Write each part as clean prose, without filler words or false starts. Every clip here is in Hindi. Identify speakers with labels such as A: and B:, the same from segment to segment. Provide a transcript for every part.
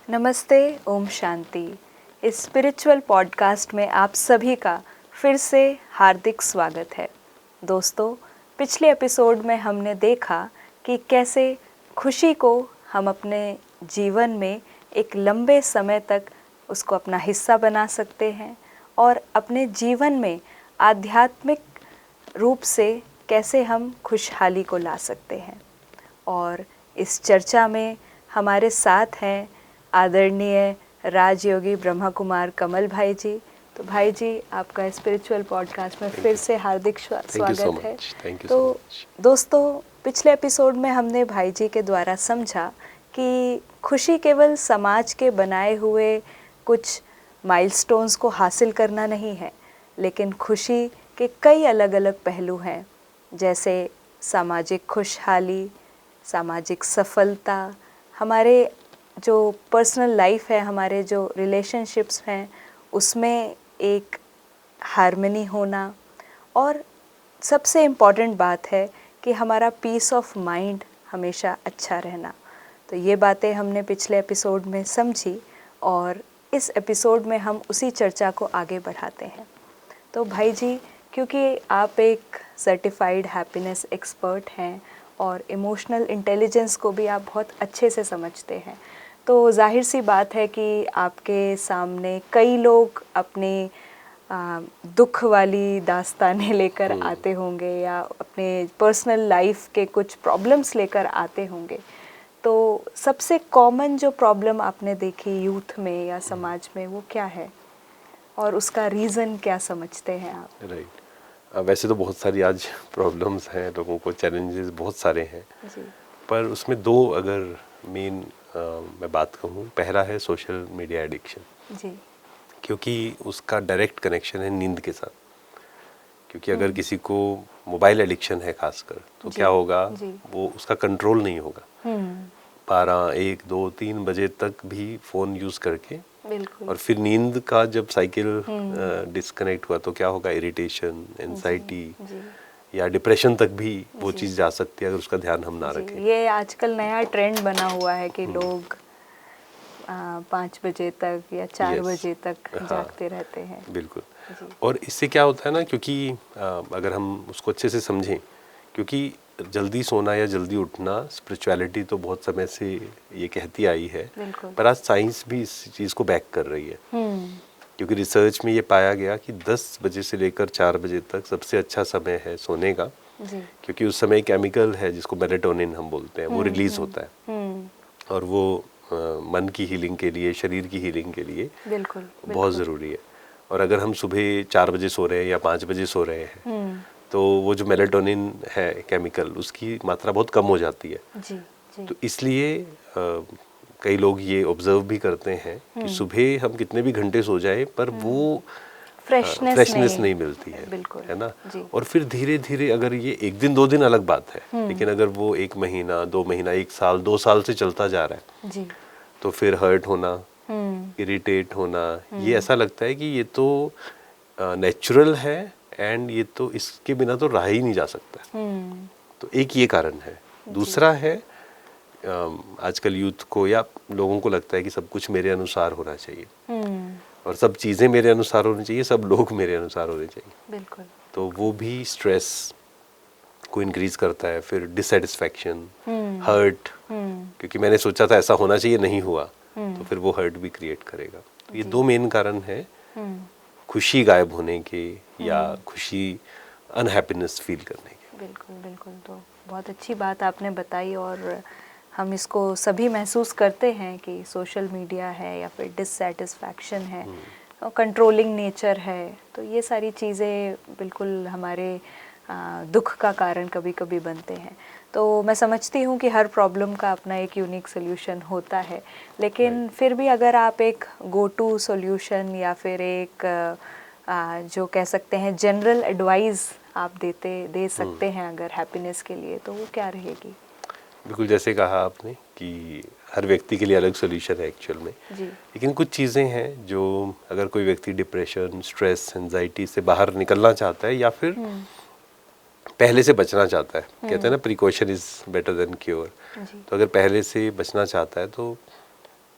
A: नमस्ते, ओम शांति। इस स्पिरिचुअल पॉडकास्ट में आप सभी का फिर से हार्दिक स्वागत है। दोस्तों, पिछले एपिसोड में हमने देखा कि कैसे खुशी को हम अपने जीवन में एक लंबे समय तक उसको अपना हिस्सा बना सकते हैं और अपने जीवन में आध्यात्मिक रूप से कैसे हम खुशहाली को ला सकते हैं। और इस चर्चा में हमारे साथ हैं आदरणीय राजयोगी ब्रह्मा कुमार कमल भाई जी। तो भाई जी, आपका स्पिरिचुअल पॉडकास्ट में फिर से हार्दिक स्वागत है। तो दोस्तों, पिछले एपिसोड में हमने भाई जी के द्वारा समझा कि खुशी केवल समाज के बनाए हुए कुछ माइलस्टोन्स को हासिल करना नहीं है, लेकिन खुशी के कई अलग अलग पहलू हैं, जैसे सामाजिक खुशहाली, सामाजिक सफलता, हमारे जो पर्सनल लाइफ है, हमारे जो रिलेशनशिप्स हैं उसमें एक हार्मनी होना, और सबसे इम्पॉर्टेंट बात है कि हमारा पीस ऑफ माइंड हमेशा अच्छा रहना। तो ये बातें हमने पिछले एपिसोड में समझी और इस एपिसोड में हम उसी चर्चा को आगे बढ़ाते हैं। तो भाई जी, क्योंकि आप एक सर्टिफाइड हैप्पीनेस एक्सपर्ट हैं और इमोशनल इंटेलिजेंस को भी आप बहुत अच्छे से समझते हैं, तो जाहिर सी बात है कि आपके सामने कई लोग अपने दुख वाली दास्तानें लेकर आते होंगे या अपने पर्सनल लाइफ के कुछ प्रॉब्लम्स लेकर आते होंगे। तो सबसे कॉमन जो प्रॉब्लम आपने देखी यूथ में या समाज में, वो क्या है और उसका रीज़न क्या समझते हैं आप?
B: राइट। वैसे तो बहुत सारी आज प्रॉब्लम्स हैं, लोगों को चैलेंजेस बहुत सारे हैं
A: जी।
B: पर उसमें दो अगर मेन मैं बात कहूँ, पहला है सोशल मीडिया एडिक्शन
A: जी।
B: क्योंकि उसका डायरेक्ट कनेक्शन है नींद के साथ। क्योंकि अगर किसी को मोबाइल एडिक्शन है खासकर, तो क्या होगा, वो उसका कंट्रोल नहीं होगा। 12, 1, 2, 3 बजे तक भी फ़ोन यूज़ करके, और फिर नींद का जब साइकिल डिस्कनेक्ट हुआ तो क्या होगा, इरिटेशन, एंजाइटी या डिप्रेशन तक भी वो चीज़ जा सकती है अगर उसका ध्यान हम ना रखें।
A: ये आजकल नया ट्रेंड बना हुआ है कि लोग 5 बजे तक या 4 बजे तक जागते रहते हैं।
B: बिल्कुल। और इससे क्या होता है ना, क्योंकि अगर हम उसको अच्छे से समझें, क्योंकि जल्दी सोना या जल्दी उठना, स्पिरिचुअलिटी तो बहुत समय से ये कहती आई है, पर आज साइंस भी इस चीज़ को बैक कर रही है। क्योंकि रिसर्च में ये पाया गया कि 10 बजे से लेकर 4 बजे तक सबसे अच्छा समय है सोने का, क्योंकि उस समय केमिकल है जिसको मेलेटोनिन हम बोलते हैं, वो रिलीज होता है और वो मन की हीलिंग के लिए, शरीर की हीलिंग के लिए बहुत ज़रूरी है। और अगर हम सुबह 4 बजे सो रहे हैं या 5 बजे सो रहे हैं, तो वो जो मेलेटोनिन है केमिकल, उसकी मात्रा बहुत कम हो जाती है। तो इसलिए कई लोग ये ऑब्जर्व भी करते हैं कि सुबह हम कितने भी घंटे सो जाए पर वो फ्रेशनेस नहीं मिलती है ना। और फिर धीरे धीरे, अगर ये एक दिन 2 दिन अलग बात है, लेकिन अगर वो 1 महीना, 2 महीना, 1 साल, 2 साल से चलता जा रहा है, तो फिर हर्ट होना, इरिटेट होना, ये ऐसा लगता है कि ये तो नेचुरल है एंड ये तो, इसके बिना तो रहा ही नहीं जा सकता। तो एक ये कारण है। दूसरा है, आजकल यूथ को या लोगों को लगता है कि सब कुछ मेरे अनुसार होना चाहिए और सब चीज़ें मेरे अनुसार होनी चाहिए, सब लोग मेरे अनुसार होने चाहिए।
A: बिल्कुल।
B: तो वो भी स्ट्रेस को इंक्रीज करता है, फिर डिससेटिस्फैक्शन, हर्ट, क्योंकि मैंने सोचा था ऐसा होना चाहिए, नहीं हुआ, तो फिर वो हर्ट भी क्रिएट करेगा। तो ये 2 मेन कारण है खुशी गायब होने के या खुशी, अनहैप्पीनेस फील करने के।
A: बिल्कुल बिल्कुल। तो बहुत अच्छी बात आपने बताई और हम इसको सभी महसूस करते हैं कि सोशल मीडिया है या फिर डिससेटिस्फैक्शन है और कंट्रोलिंग नेचर है, तो ये सारी चीज़ें बिल्कुल हमारे दुख का कारण कभी कभी बनते हैं। तो मैं समझती हूँ कि हर प्रॉब्लम का अपना एक यूनिक सोल्यूशन होता है, लेकिन फिर भी अगर आप एक गो टू सोल्यूशन या फिर एक जो कह सकते हैं जनरल एडवाइस आप दे सकते हैं अगर हैप्पीनेस के लिए, तो वो क्या रहेगी?
B: बिल्कुल, जैसे कहा आपने कि हर व्यक्ति के लिए अलग सोल्यूशन है एक्चुअल में, लेकिन कुछ चीज़ें हैं जो अगर कोई व्यक्ति डिप्रेशन, स्ट्रेस, एंजाइटी से बाहर निकलना चाहता है या फिर पहले से बचना चाहता है, कहते हैं ना, precaution is better than cure. तो अगर पहले से बचना चाहता है तो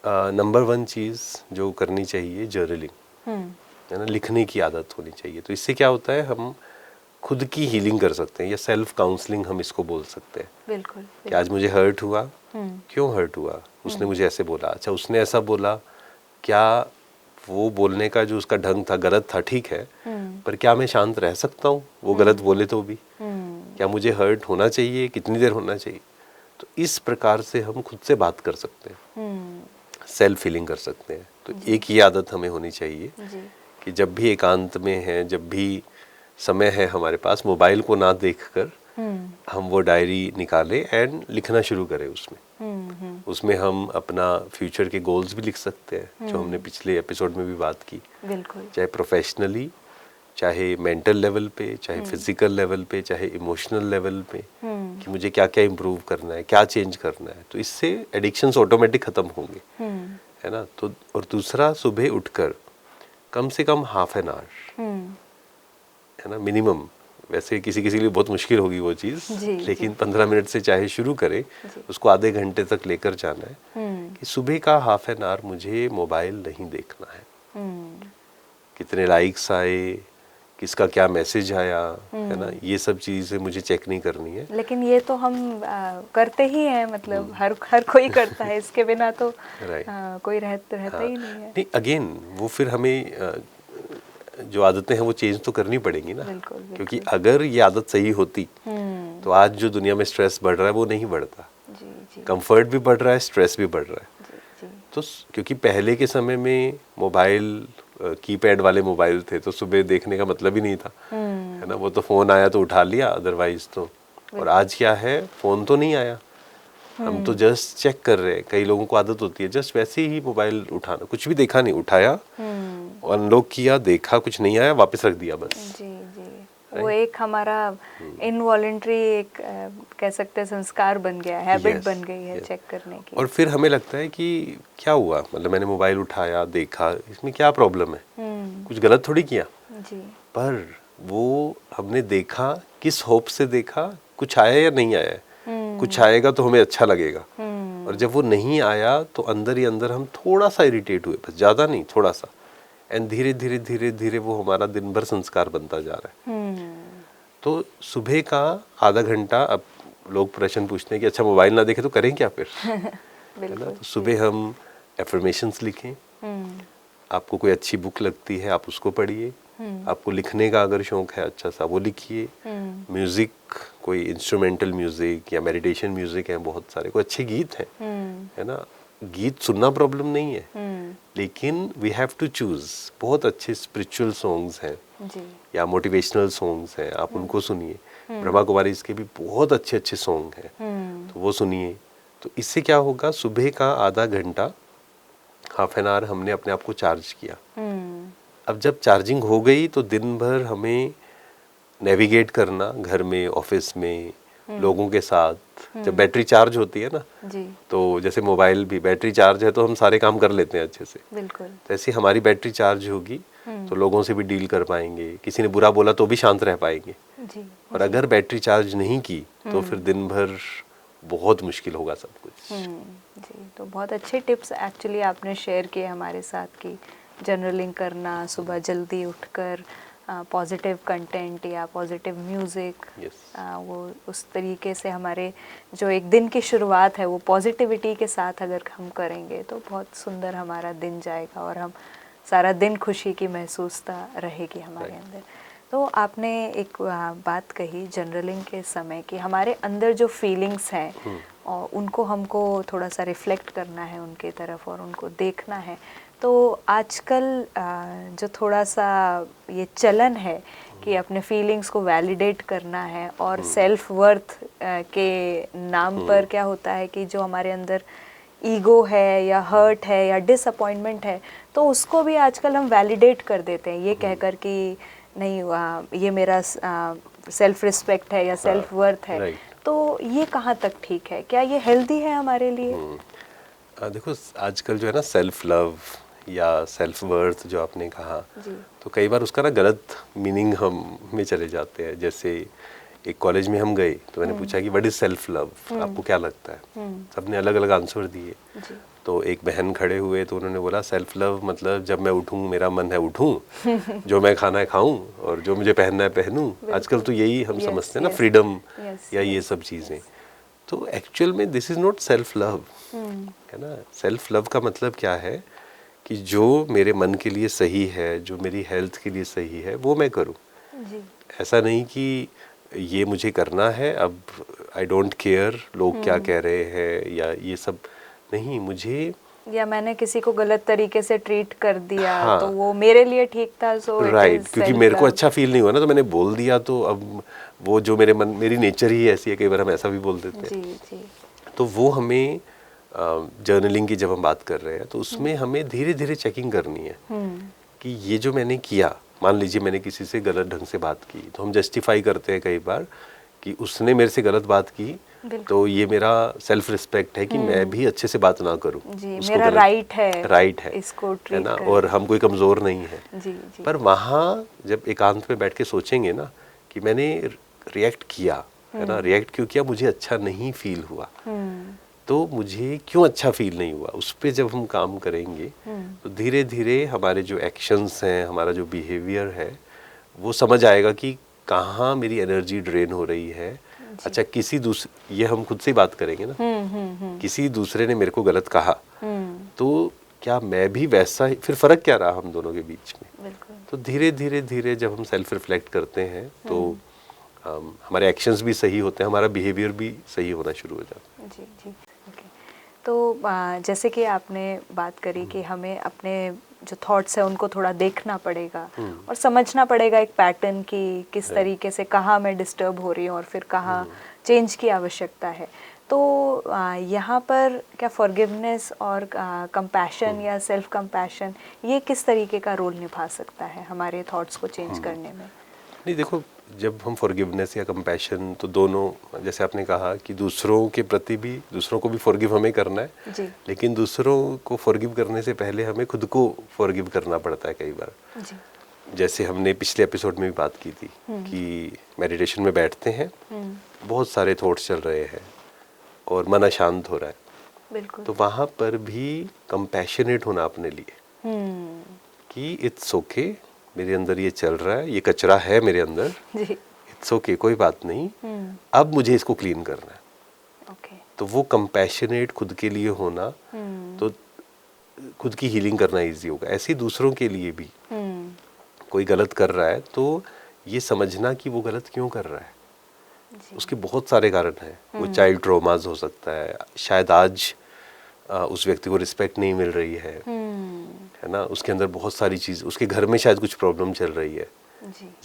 B: नंबर 1 चीज़ जो करनी चाहिए जर्नलिंग, है ना, लिखने की आदत होनी चाहिए। तो इससे क्या होता है, हम खुद की हीलिंग कर सकते हैं, या सेल्फ काउंसलिंग हम इसको बोल सकते हैं।
A: बिल्कुल,
B: कि आज मुझे हर्ट हुआ, क्यों हर्ट हुआ, उसने मुझे ऐसे बोला, अच्छा उसने ऐसा बोला, क्या वो बोलने का जो उसका ढंग था गलत था, ठीक है, पर क्या मैं शांत रह सकता हूँ वो गलत बोले तो भी? क्या मुझे हर्ट होना चाहिए, कितनी देर होना चाहिए? तो इस प्रकार से हम खुद से बात कर सकते हैं, सेल्फ हीलिंग कर सकते हैं। तो एक ही आदत हमें होनी चाहिए कि जब भी एकांत में है, जब भी समय है हमारे पास, मोबाइल को ना देखकर हम वो डायरी निकालें एंड लिखना शुरू करें उसमें। उसमें हम अपना फ्यूचर के गोल्स भी लिख सकते हैं, जो हमने पिछले एपिसोड में भी बात की।
A: बिल्कुल।
B: चाहे प्रोफेशनली, चाहे मेंटल लेवल पे, चाहे फिजिकल लेवल पे, चाहे इमोशनल लेवल पे, कि मुझे क्या क्या इम्प्रूव करना है, क्या चेंज करना है। तो इससे एडिक्शंस ऑटोमेटिक खत्म होंगे, है ना। तो और दूसरा, सुबह उठकर कम से कम हाफ एन आवर, है ना, मिनिमम। वैसे किसी किसी के लिए बहुत मुश्किल होगी वो चीज़, लेकिन 15 मिनट से चाहे शुरू करें, उसको आधे घंटे तक लेकर जाना है कि सुबह का हाफ एन आवर मुझे मोबाइल नहीं देखना है। कितने लाइक्स आए, किसका क्या मैसेज आया, है ना, ये सब चीज़ें मुझे चेक नहीं करनी है।
A: लेकिन ये तो हम करते ही हैं, मतलब हर कोई करता है, इसके बिना तो कोई रहता ही नहीं है।
B: नहीं, अगेन वो फिर हमें जो आदतें हैं वो चेंज तो करनी पड़ेंगी ना।
A: बिल्कुल, बिल्कुल।
B: क्योंकि अगर ये आदत सही होती तो आज जो दुनिया में स्ट्रेस बढ़ रहा है वो नहीं बढ़ता। कंफर्ट भी बढ़ रहा है, स्ट्रेस भी बढ़ रहा है। तो क्योंकि पहले के समय में मोबाइल कीपैड वाले मोबाइल थे, तो सुबह देखने का मतलब ही नहीं था, है ना। वो तो फोन आया तो उठा लिया, अदरवाइज तो। और आज क्या है, फोन तो नहीं आया, हम तो जस्ट चेक कर रहे हैं। कई लोगों को आदत होती है जस्ट वैसे ही मोबाइल उठाना, कुछ भी देखा नहीं, उठाया, अनलॉक किया, देखा, कुछ नहीं आया, वापस रख दिया बस।
A: जी। वो एक हमारा इनवॉलेंट्री एक कह सकते हैं संस्कार बन गया, हैबिट बन गई है चेक करने की।
B: और फिर हमें लगता है कि क्या हुआ, मतलब मैंने मोबाइल उठाया, देखा, इसमें क्या प्रॉब्लम है, कुछ गलत थोड़ी किया। जी। पर वो हमने देखा, किस होप से देखा, कुछ आया या नहीं आया। कुछ आएगा तो हमें अच्छा लगेगा, और जब वो नहीं आया तो अंदर ही अंदर हम थोड़ा सा इरिटेट हुए, बस, ज़्यादा नहीं, थोड़ा सा। एंड धीरे धीरे धीरे धीरे वो हमारा दिन भर संस्कार बनता जा रहा है। तो सुबह का आधा घंटा, अब लोग प्रश्न पूछते हैं कि अच्छा मोबाइल ना देखें तो करें क्या फिर, है ना। तो सुबह हम एफर्मेशंस लिखें। आपको कोई अच्छी बुक लगती है आप उसको पढ़िए। आपको लिखने का अगर शौक है अच्छा सा, वो लिखिए। म्यूजिक, कोई इंस्ट्रूमेंटल म्यूजिक या मेडिटेशन म्यूजिक है बहुत सारे, कोई अच्छे गीत हैं, है ना। गीत सुनना प्रॉब्लम नहीं है, लेकिन वी हैव टू चूज। बहुत अच्छे स्पिरिचुअल सॉन्ग्स हैं या मोटिवेशनल सॉन्ग्स हैं, आप उनको सुनिए। ब्रह्मा कुमारी इसके भी बहुत अच्छे अच्छे सॉन्ग हैं, तो वो सुनिए। तो इससे क्या होगा, सुबह का आधा घंटा, हाफ एन आवर हमने अपने आप को चार्ज किया। अब जब चार्जिंग हो गई तो दिन भर हमें नेविगेट करना, घर में, ऑफिस में, लोगों के साथ। जब बैटरी चार्ज होती है ना जी, तो जैसे मोबाइल भी बैटरी चार्ज है तो हम सारे काम कर लेते हैं अच्छे से। बिल्कुल। तो ऐसे हमारी बैटरी चार्ज होगी तो लोगों से भी डील कर पाएंगे, किसी ने बुरा बोला तो भी शांत रह पाएंगे जी। और अगर बैटरी चार्ज नहीं की तो फिर दिन भर बहुत मुश्किल होगा सब कुछ
A: जी। तो बहुत अच्छे टिप्स एक्चुअली आपने शेयर किए हमारे साथ कि जर्नलिंग करना, सुबह जल्दी उठकर पॉजिटिव कंटेंट या पॉजिटिव म्यूज़िक, वो उस तरीके से हमारे जो एक दिन की शुरुआत है वो पॉजिटिविटी के साथ अगर हम करेंगे तो बहुत सुंदर हमारा दिन जाएगा और हम सारा दिन खुशी की महसूसता रहेगी हमारे अंदर। तो आपने एक बात कही जर्नलिंग के समय कि हमारे अंदर जो फीलिंग्स हैं और उनको हमको थोड़ा सा रिफ्लेक्ट करना है उनके तरफ और उनको देखना है। तो आजकल जो थोड़ा सा ये चलन है कि अपने फीलिंग्स को वैलिडेट करना है और सेल्फ वर्थ के नाम पर क्या होता है कि जो हमारे अंदर ईगो है या हर्ट है या डिसअपॉइंटमेंट है तो उसको भी आजकल हम वैलिडेट कर देते हैं ये कहकर कि नहीं ये मेरा सेल्फ रिस्पेक्ट है या सेल्फ वर्थ है। तो ये कहाँ तक ठीक है, क्या ये हेल्दी है हमारे लिए?
B: देखो आजकल जो है ना सेल्फ लव या सेल्फ वर्थ जो आपने कहा तो कई बार उसका ना गलत मीनिंग हम में चले जाते हैं। जैसे एक कॉलेज में हम गए तो मैंने पूछा कि व्हाट इज सेल्फ लव, आपको क्या लगता है? सबने अलग अलग आंसर दिए। तो एक बहन खड़े हुए तो उन्होंने बोला सेल्फ लव मतलब जब मैं उठूं मेरा मन है उठूं, जो मैं खाना है खाऊं और जो मुझे पहनना है पहनूं। आजकल तो यही हम समझते हैं ना, फ्रीडम या ये सब चीज़ें। तो एक्चुअल में this is not self love, है ना। सेल्फ लव का मतलब क्या है कि जो मेरे मन के लिए सही है, जो मेरी हेल्थ के लिए सही है, वो मैं करूं। ऐसा नहीं कि ये मुझे करना है, अब आई डोंट केयर लोग क्या कह रहे हैं या ये सब नहीं। मुझे
A: या मैंने किसी को गलत तरीके से ट्रीट कर दिया,
B: हाँ,
A: तो वो मेरे लिए ठीक था, सो
B: राइट, क्योंकि मेरे को अच्छा फील नहीं हुआ ना, तो मैंने बोल दिया। तो अब वो जो मेरी नेचर ही ऐसी है, कई बार हम ऐसा भी बोल देते हैं। जी। तो वो हमें जर्नलिंग की जब हम बात कर रहे हैं तो उसमें हमें धीरे धीरे चेकिंग करनी है कि ये जो मैंने किया, मान लीजिए मैंने किसी से गलत ढंग से बात की, तो हम जस्टिफाई करते हैं कई बार कि उसने मेरे से गलत बात की, तो ये मेरा सेल्फ रिस्पेक्ट है कि मैं भी अच्छे से बात ना करूं,
A: मेरा राइट है इसको
B: है ना, और हम कोई कमज़ोर नहीं है। जी। पर वहाँ जब एकांत में बैठ के सोचेंगे ना कि मैंने रिएक्ट किया, है ना, रिएक्ट क्यों किया, मुझे अच्छा नहीं फील हुआ, तो मुझे क्यों अच्छा फील नहीं हुआ, उस पर जब हम काम करेंगे तो धीरे धीरे हमारे जो एक्शंस हैं, हमारा जो बिहेवियर है, वो समझ आएगा कि कहाँ मेरी एनर्जी ड्रेन हो रही है। अच्छा, किसी दूसरे, ये हम खुद से ही बात करेंगे ना, किसी दूसरे ने मेरे को गलत कहा, तो क्या मैं भी वैसा ही, फिर फर्क क्या रहा हम दोनों के बीच में। तो धीरे धीरे धीरे जब हम सेल्फ रिफ्लेक्ट करते हैं तो हमारे एक्शंस भी सही होते हैं, हमारा बिहेवियर भी सही होना शुरू हो जाता है।
A: जी। ओके, तो जैसे कि आपने बात करी कि हमें अपने जो थॉट्स है उनको थोड़ा देखना पड़ेगा और समझना पड़ेगा एक पैटर्न की किस तरीके से, कहाँ मैं डिस्टर्ब हो रही हूँ और फिर कहाँ चेंज की आवश्यकता है। तो यहाँ पर क्या फॉरगिवनेस और कंपैशन या सेल्फ कंपैशन ये किस तरीके का रोल निभा सकता है हमारे थॉट्स को चेंज करने में?
B: नहीं, देखो, जब हम फॉरगिवनेस या कंपैशन, तो दोनों, जैसे आपने कहा कि दूसरों के प्रति भी, दूसरों को भी फॉरगिव हमें करना है जी। लेकिन दूसरों को फॉरगिव करने से पहले हमें खुद को फॉरगिव करना पड़ता है कई बार जी। जैसे हमने पिछले एपिसोड में भी बात की थी कि मेडिटेशन में बैठते हैं, बहुत सारे थॉट्स चल रहे हैं और मन अशांत हो रहा है, बिल्कुल, तो वहाँ पर भी कंपैशनेट होना अपने लिए कि इट्स ओके, मेरे अंदर ये चल रहा है, ये कचरा है मेरे अंदर, इट्स ओके, कोई बात नहीं, अब मुझे इसको क्लीन करना है। तो वो कंपैशनेट खुद के लिए होना, तो खुद की हीलिंग करना इजी होगा। ऐसे ही दूसरों के लिए भी कोई गलत कर रहा है तो ये समझना कि वो गलत क्यों कर रहा है, उसके बहुत सारे कारण हैं। वो चाइल्ड ट्रॉमाज हो सकता है, शायद आज उस व्यक्ति को रिस्पेक्ट नहीं मिल रही है ना, उसके अंदर बहुत सारी चीज़, उसके घर में शायद कुछ प्रॉब्लम चल रही है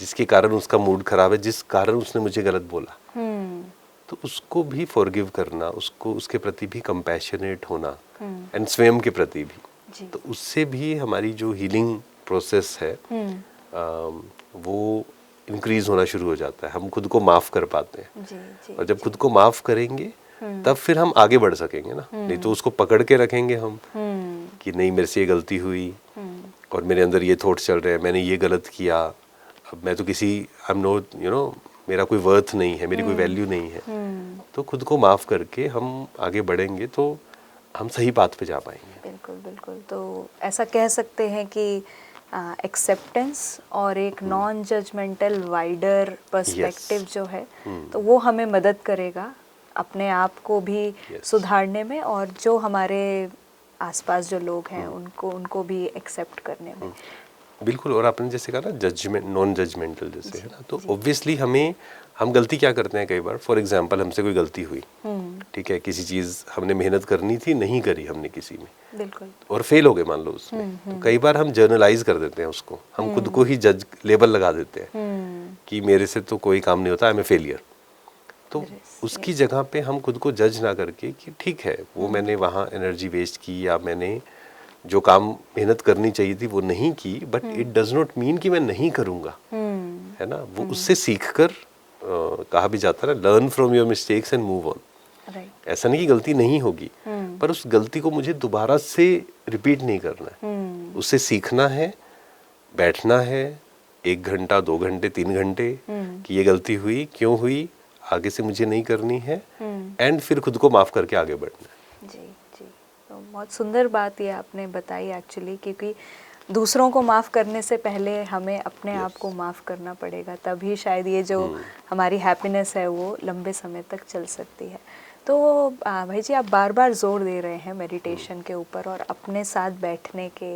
B: जिसके कारण उसका मूड खराब है, जिस कारण उसने मुझे गलत बोला। तो उसको भी फॉरगिव करना, उसको, उसके प्रति भी कंपैशनेट होना एंड स्वयं के प्रति भी, तो उससे भी हमारी जो हीलिंग प्रोसेस है वो इंक्रीज होना शुरू हो जाता है। हम खुद को माफ़ कर पाते हैं और जब खुद को माफ़ करेंगे तब फिर हम आगे बढ़ सकेंगे ना, नहीं तो उसको पकड़ के रखेंगे हम कि नहीं, मेरे से ये गलती हुई और मेरे अंदर ये थॉट्स चल रहे हैं, मैंने ये गलत किया, अब मैं तो किसी, आई एम नॉट, यू नो, मेरा कोई वर्थ नहीं है, मेरी कोई वैल्यू नहीं है। तो खुद को माफ़ करके हम आगे बढ़ेंगे तो हम सही बात पे जा पाएंगे।
A: बिल्कुल बिल्कुल। तो ऐसा कह सकते हैं कि एक्सेप्टेंस और एक नॉन जजमेंटल वाइडर पर्सपेक्टिव जो है, तो वो हमें मदद करेगा अपने आप को भी सुधारने में और जो हमारे आसपास जो लोग हैं उनको भी एक्सेप्ट करने में।
B: बिल्कुल। और आपने जैसे कहा ना, जजमेंट, नॉन जजमेंटल जैसे है ना, तो ऑब्वियसली हम गलती क्या करते हैं कई बार, फॉर एग्जांपल हमसे कोई गलती हुई, ठीक है, किसी चीज़ हमने मेहनत करनी थी, नहीं करी हमने किसी में, बिल्कुल, और फेल हो गए मान लो उसमें, तो कई बार हम जर्नलाइज कर देते हैं उसको, हम खुद को ही जज लेबल लगा देते हैं कि मेरे से तो कोई काम नहीं होता, आई एम ए फेलियर। तो उसकी जगह पे हम खुद को जज ना करके कि ठीक है, वो मैंने वहाँ एनर्जी वेस्ट की या मैंने जो काम मेहनत करनी चाहिए थी वो नहीं की, but it does not mean कि मैं नहीं करूँगा, है ना। वो उससे सीख कर, कहा भी जाता है ना, learn from your mistakes and move on. ऐसा नहीं कि गलती नहीं होगी, पर उस गलती को मुझे दोबारा से रिपीट नहीं करना है, उससे सीखना है, बैठना है 1 घंटा 2 घंटे 3 घंटे कि ये गलती हुई, क्यों हुई, आगे से मुझे नहीं करनी है, एंड फिर खुद को माफ़ करके आगे बढ़ना है।
A: जी जी, तो बहुत सुंदर बात ये आपने बताई एक्चुअली, क्योंकि दूसरों को माफ़ करने से पहले हमें अपने आप को माफ़ करना पड़ेगा, तभी शायद ये जो हमारी हैप्पीनेस है वो लंबे समय तक चल सकती है। तो भाई जी, आप बार बार जोर दे रहे हैं मेडिटेशन के ऊपर और अपने साथ बैठने के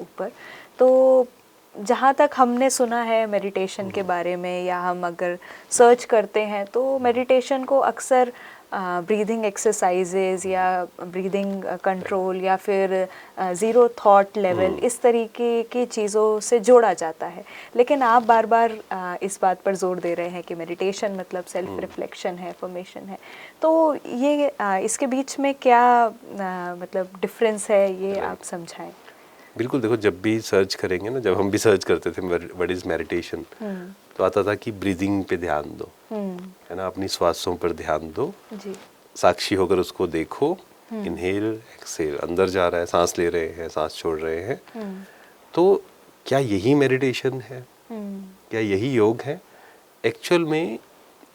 A: ऊपर। तो जहाँ तक हमने सुना है मेडिटेशन के बारे में, या हम अगर सर्च करते हैं तो मेडिटेशन को अक्सर ब्रीदिंग एक्सरसाइजेज या ब्रीदिंग कंट्रोल या फिर ज़ीरो थॉट लेवल, इस तरीके की चीज़ों से जोड़ा जाता है। लेकिन आप बार बार इस बात पर जोर दे रहे हैं कि मेडिटेशन मतलब सेल्फ रिफ्लेक्शन है, फॉर्मेशन है। तो ये इसके बीच में क्या मतलब डिफरेंस है, ये आप समझाएं।
B: बिल्कुल, देखो जब भी सर्च करेंगे ना, जब हम भी सर्च करते थे व्हाट इज मेडिटेशन, तो आता था कि ब्रीदिंग पे ध्यान दो, है ना, अपनी श्वासों पर ध्यान दो जी। साक्षी होकर उसको देखो, इनहेल एक्सहेल, अंदर जा रहा है, सांस ले रहे हैं, सांस छोड़ रहे हैं। तो क्या यही मेडिटेशन है? क्या यही योग है? एक्चुअल में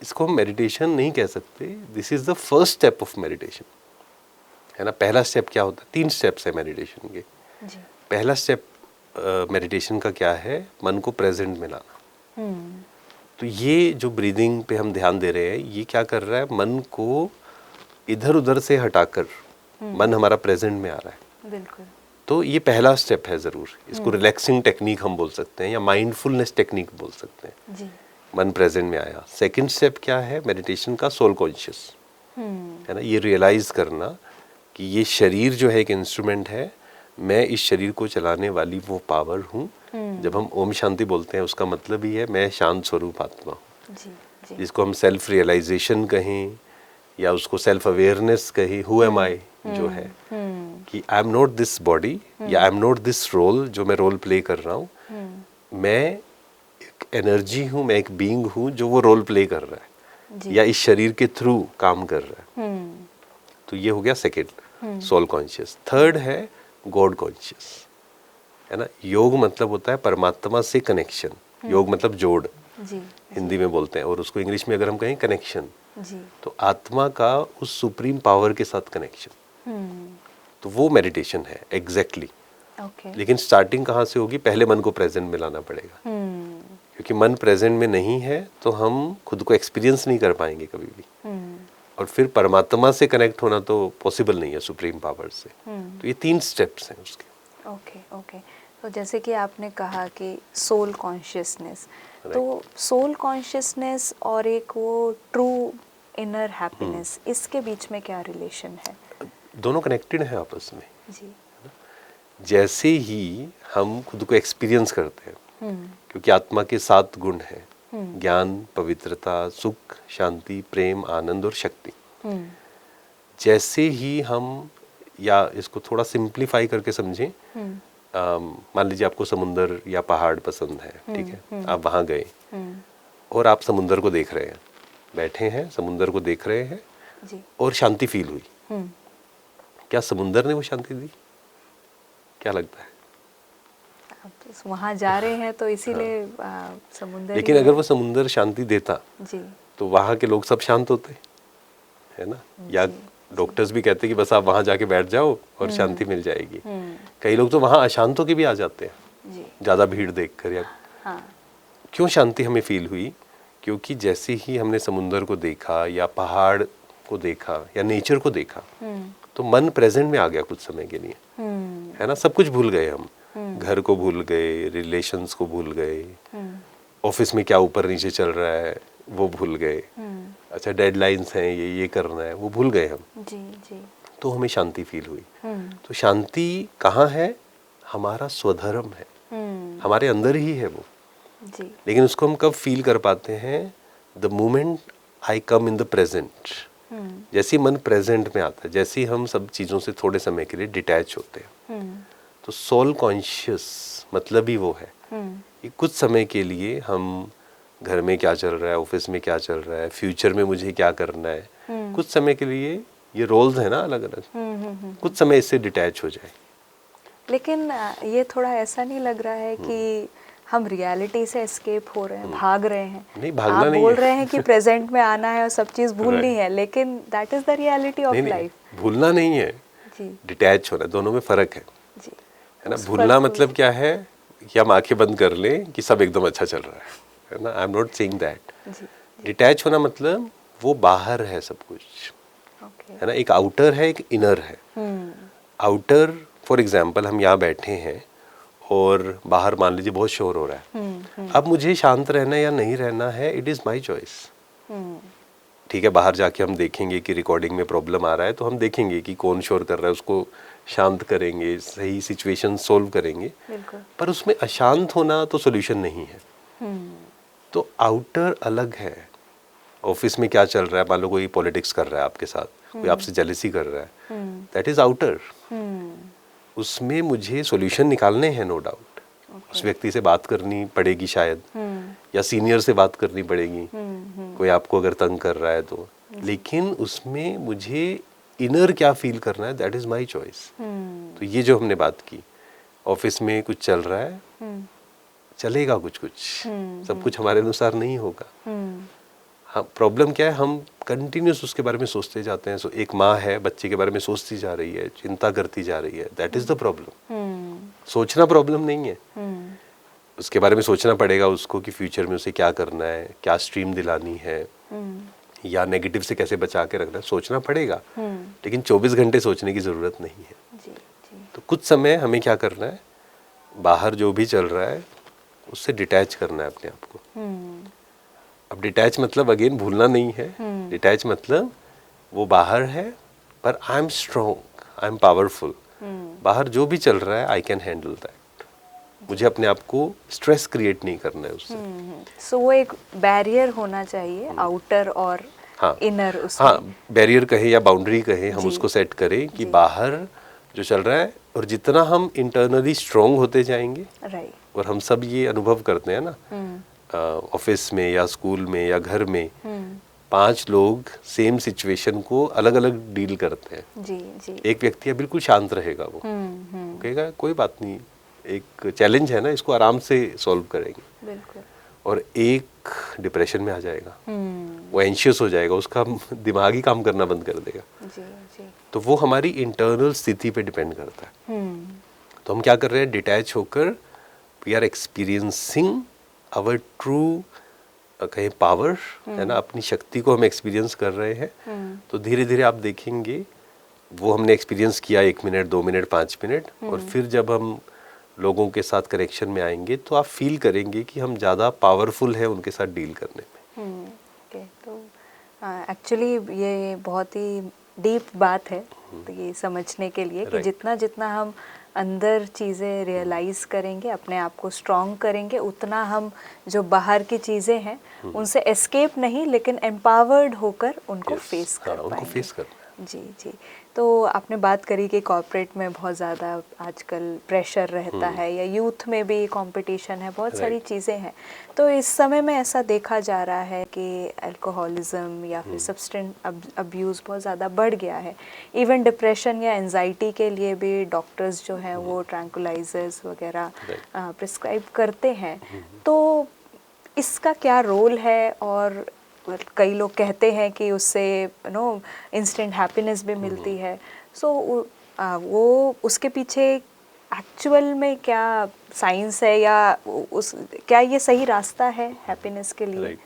B: इसको हम मेडिटेशन नहीं कह सकते। This is the first step of meditation, है ना। पहला स्टेप क्या होता है? 3 स्टेप्स है मेडिटेशन के जी। पहला स्टेप मेडिटेशन का क्या है? मन को प्रेजेंट में लाना। तो ये जो ब्रीदिंग पे हम ध्यान दे रहे हैं, ये क्या कर रहा है? मन को इधर उधर से हटाकर मन हमारा प्रेजेंट में आ रहा है।
A: बिल्कुल।
B: तो ये पहला स्टेप है ज़रूर। इसको रिलैक्सिंग टेक्निक हम बोल सकते हैं या माइंडफुलनेस टेक्निक बोल सकते हैं जी। मन प्रेजेंट में आया। सेकंड स्टेप क्या है मेडिटेशन का? सोल कॉन्शियस, है ना। ये रियलाइज करना कि ये शरीर जो है एक इंस्ट्रूमेंट है, मैं इस शरीर को चलाने वाली वो पावर हूँ। जब हम ओम शांति बोलते हैं, उसका मतलब ही है मैं शांत स्वरूप आत्मा हूँ, जिसको हम सेल्फ रियलाइजेशन कहें या उसको सेल्फ अवेयरनेस कहें। हु एम आई जो है कि I am not this body या I am not this role जो मैं रोल प्ले कर रहा हूँ, मैं एक एनर्जी हूँ, मैं एक बीइंग हूँ जो वो रोल प्ले कर रहा है या इस शरीर के थ्रू काम कर रहा है। तो ये हो गया सेकेंड, सोल कॉन्शियस। थर्ड है गॉड कॉन्शियस, है ना। योग मतलब होता है परमात्मा से कनेक्शन। योग मतलब जोड़ जी, हिंदी में बोलते हैं, और उसको इंग्लिश में अगर हम कहें कनेक्शन, तो आत्मा का उस सुप्रीम पावर के साथ कनेक्शन। तो वो मेडिटेशन है एग्जैक्टली okay. लेकिन स्टार्टिंग कहाँ से होगी? पहले मन को प्रेजेंट में लाना पड़ेगा, क्योंकि मन प्रेजेंट में नहीं है तो हम खुद को एक्सपीरियंस नहीं कर पाएंगे कभी भी। और फिर परमात्मा से कनेक्ट होना तो पॉसिबल नहीं है सुप्रीम पावर से। तो ये 3 स्टेप्स हैं उसके।
A: ओके। तो जैसे कि आपने कहा कि सोल कॉन्शियसनेस, तो सोल कॉन्शियसनेस और एक वो ट्रू इनर हैप्पीनेस, इसके बीच में क्या रिलेशन है?
B: दोनों कनेक्टेड हैं आपस में
A: जी।
B: जैसे ही हम खुद को एक्सपीरियंस करते हैं, क्योंकि आत्मा के 7 गुण हैं, ज्ञान, पवित्रता, सुख, शांति, प्रेम, आनंद और शक्ति। जैसे ही हम, या इसको थोड़ा सिंप्लीफाई करके समझें, मान लीजिए आपको समुंदर या पहाड़ पसंद है, ठीक है, आप वहाँ गए और आप समुंदर को देख रहे हैं, बैठे हैं, समुंदर को देख रहे हैं जी। और शांति फील हुई। क्या समुंदर ने वो शांति दी? क्या लगता है?
A: वहाँ जा रहे हैं तो इसीलिए समुंदर।
B: लेकिन अगर वो समुंदर शांति देता जी, तो वहाँ के लोग सब शांत होते, है ना। या डॉक्टर्स भी कहते हैं कि बस आप वहाँ जाके बैठ जाओ और शांति मिल जाएगी। कई लोग तो वहाँ अशांत होके भी आ जाते हैं ज़्यादा भीड़ देखकर। या क्यों शांति हमें फील हुई? क्योंकि जैसे ही हमने समुंदर को देखा या पहाड़ को देखा या नेचर को देखा, तो मन प्रेजेंट में आ गया कुछ समय के लिए, है ना। सब कुछ भूल गए हम, घर को भूल गए, रिलेशंस को भूल गए, ऑफिस में क्या ऊपर नीचे चल रहा है वो भूल गए, अच्छा डेडलाइंस हैं, ये करना है, वो भूल गए हम जी। तो हमें शांति फील हुई। तो शांति कहाँ है? हमारा स्वधर्म है, हमारे अंदर ही है वो जी। लेकिन उसको हम कब फील कर पाते हैं? The moment I come in the present. जैसे मन प्रेजेंट में आता है, जैसे हम सब चीज़ों से थोड़े समय के लिए डिटैच होते हैं, तो सोल कॉन्शियस मतलब ही वो है कि कुछ समय के लिए हम, घर में क्या चल रहा है, ऑफिस में क्या चल रहा है, फ्यूचर में मुझे क्या करना है, कुछ समय के लिए ये रोल्स है ना अलग अलग, कुछ समय इससे डिटैच हो जाए।
A: लेकिन ये थोड़ा ऐसा नहीं लग रहा है कि हम रियलिटी से एस्केप हो रहे हैं, भाग रहे हैं?
B: नहीं, भागना
A: आप
B: नहीं
A: बोल
B: है।
A: रहे हैं कि प्रेजेंट में आना है और सब चीज़ भूलनी है, लेकिन that is the reality of life.
B: भूलना नहीं है, डिटैच होना, दोनों में फ़र्क है
A: जी।
B: है ना। भूलना मतलब क्या है कि हम आंखें बंद कर लें कि सब एकदम अच्छा चल रहा है ना। आई am not saying that. Detach होना मतलब वो बाहर है सब कुछ, है ना। एक आउटर है, एक इनर है। आउटर फॉर एग्जांपल हम यहाँ बैठे हैं और बाहर मान लीजिए बहुत शोर हो रहा है। अब मुझे शांत रहना या नहीं रहना है, इट इज़ माई चॉइस। ठीक है, बाहर जाके हम देखेंगे कि रिकॉर्डिंग में प्रॉब्लम आ रहा है तो हम देखेंगे कि कौन शोर कर रहा है, उसको शांत करेंगे, सही सिचुएशन सोल्व करेंगे। पर उसमें अशांत होना तो सोल्यूशन नहीं है। तो आउटर अलग है। ऑफिस में क्या चल रहा है, मान लो कोई पॉलिटिक्स कर रहा है आपके साथ, कोई आपसे जेलसी कर रहा है, दैट इज आउटर। उसमें मुझे सॉल्यूशन निकालने हैं, नो डाउट। उस व्यक्ति से बात करनी पड़ेगी शायद, या सीनियर से बात करनी पड़ेगी, कोई आपको अगर तंग कर रहा है तो। लेकिन उसमें मुझे इनर क्या फील करना है, दैट इज माई चॉइस। तो ये जो हमने बात की, ऑफिस में कुछ चल रहा है, चलेगा कुछ कुछ, सब कुछ हमारे अनुसार नहीं होगा। हाँ, प्रॉब्लम क्या है, हम कंटिन्यूस उसके बारे में सोचते जाते हैं। एक माँ है, बच्चे के बारे में सोचती जा रही है, चिंता करती जा रही है, दैट इज द प्रॉब्लम। सोचना प्रॉब्लम नहीं है, उसके बारे में सोचना पड़ेगा उसको कि फ्यूचर में उसे क्या करना है, क्या स्ट्रीम दिलानी है, या नेगेटिव से कैसे बचा के रखना है, सोचना पड़ेगा। लेकिन 24 घंटे सोचने की ज़रूरत नहीं है। तो कुछ समय हमें क्या करना है, बाहर जो भी चल रहा है उससे डिटैच करना है अपने आप को। अब डिटैच मतलब अगेन भूलना नहीं है। डिटैच मतलब वो बाहर है पर I am strong, I am powerful. बाहर जो भी चल रहा है आई कैन हैंडल दैट। मुझे अपने आप को स्ट्रेस क्रिएट नहीं करना है उससे।
A: सो वो एक बैरियर होना चाहिए, आउटर और इनर। उसमें
B: हाँ, बैरियर कहें या बाउंड्री कहें, हम उसको सेट करें कि बाहर जो चल रहा है, और जितना हम इंटरनली स्ट्रॉन्ग होते जाएंगे, और हम सब ये अनुभव करते हैं ना, ऑफिस में या स्कूल में या घर में, 5 लोग सेम सिचुएशन को अलग अलग डील करते हैं। एक व्यक्ति है बिल्कुल शांत रहेगा, वो कहेगा कोई बात नहीं, एक चैलेंज है ना, इसको आराम से सॉल्व करेंगे। और एक डिप्रेशन में आ जाएगा, वो एंशियस हो जाएगा, उसका दिमाग ही काम करना बंद कर देगा। तो वो हमारी इंटरनल स्थिति पे डिपेंड करता है। तो हम क्या कर रहे हैं, डिटैच होकर we are experiencing our true कहीं पावर, है ना, अपनी शक्ति को हम एक्सपीरियंस कर रहे हैं। तो धीरे धीरे आप देखेंगे वो हमने एक्सपीरियंस किया 1 मिनट, 2 मिनट, 5 मिनट, और फिर जब हम लोगों के साथ कनेक्शन में आएंगे तो आप फील करेंगे कि हम ज़्यादा पावरफुल है उनके साथ डील करने में।
A: तो एक्चुअली ये बहुत ही डीप बात है, तो ये समझने के लिए कि जितना जितना हम अंदर चीज़ें रियलाइज़ करेंगे, अपने आप को स्ट्रॉन्ग करेंगे, उतना हम जो बाहर की चीज़ें हैं उनसे एस्केप नहीं, लेकिन एम्पावर्ड होकर उनको फेस कर पाएंगे। जी। तो आपने बात करी कि कॉर्पोरेट में बहुत ज़्यादा आजकल प्रेशर रहता है, या यूथ में भी कंपटीशन है, बहुत सारी चीज़ें हैं। तो इस समय में ऐसा देखा जा रहा है कि अल्कोहलिज्म या फिर सब्सटेंस अब्यूज़ बहुत ज़्यादा बढ़ गया है। इवन डिप्रेशन या एंजाइटी के लिए भी डॉक्टर्स जो हैं वो ट्रैंकुलाइजर्स वगैरह प्रिस्क्राइब करते हैं। तो इसका क्या रोल है? और कई लोग कहते हैं कि उससे इंस्टेंट हैप्पीनेस भी मिलती है। सो वो उसके पीछे एक्चुअल में क्या साइंस है, या क्या ये सही रास्ता है हैप्पीनेस के लिए?